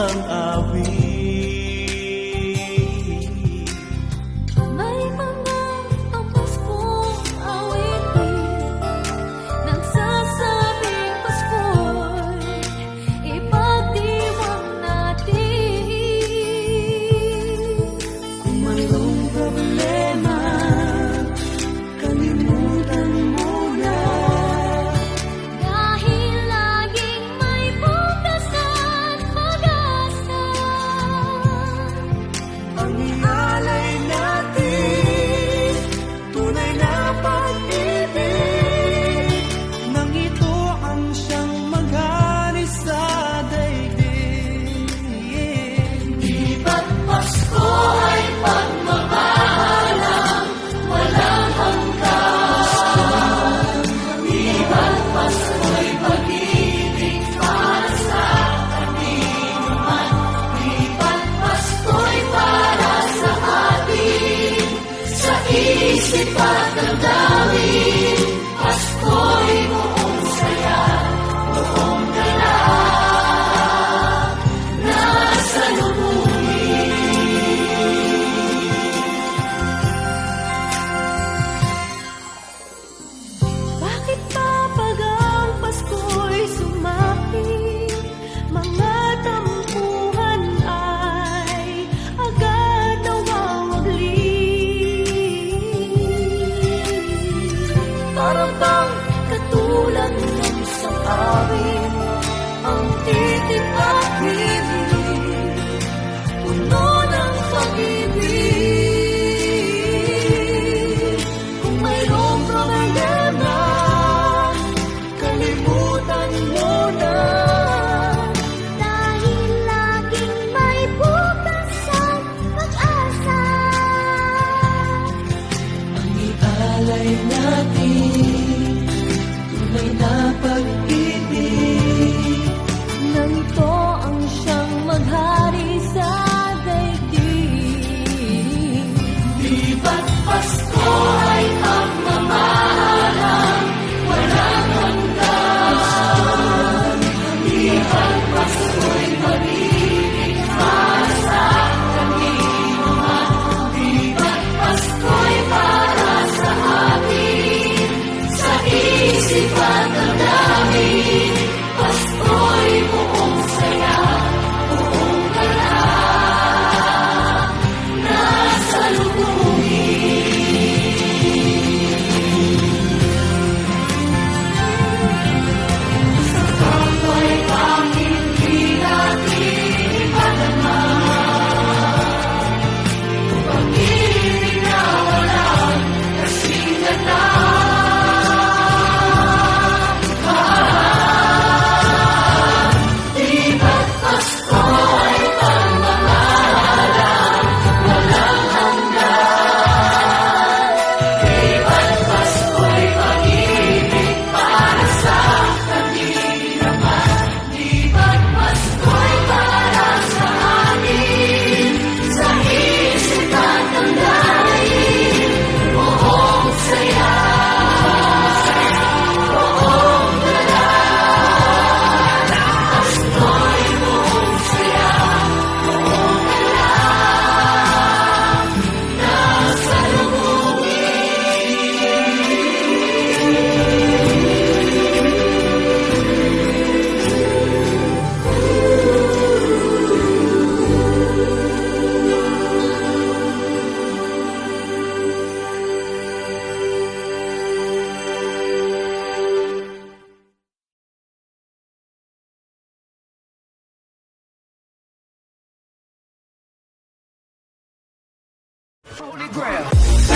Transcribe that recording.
ang awit. May mga pamaskong awitin nagsasabing Pasko'y ipagdiwang natin. Kung mayroong problema, kalimutan mo na. Dahil laging may bukas at pag-asa. Ang ialay natin, tunay na pag-ibig. Nang ito ang siyang maghari sa daigdig. Di ba't Pasko ay pagmamahalang walang hanggan? Di ba't Pasko'y pag-ibig para sa kanino man? Di ba't Pasko'y para sa atin? Sa isip at damdamin, Pasko'y buong saya, buong galak, nasa lubungin. Bakit ba pag ang Pasko'y sumapit, mga tampuhan ay agad nawawagli? Para bang katulad ng sang-awit, ang titig at himig, puno ng pag-ibig. Kung mayroong problema, kalimutan mo na. Dahil laging may bukas at pag-asa. Ang ialay natin, tunay na pag-ibig. Nang ito ang siyang maghari sa daigdig. Di ba't Pasko ay pagmamahalang walang hanggan? Di ba't Pasko'y pag-ibig para sa kanino man? Di ba't Pasko'y para sa atin? Sa isip at damdamin, Pasko'y buong saya, buong galak, nasa lubungin. Sa kapwa'y bakit di natin ipadama? Pag-ibig na walang kasing ganda. Di ba't Pasko ay pagmamahalang walang hanggan? Di ba't Pasko'y pag-ibig para sa kanino man? Di ba't Pasko'y para sa atin? Sa isip at damdamin, buong saya, buong galak. Pasko'y buong saya, buong galak, nasa Holy Grail.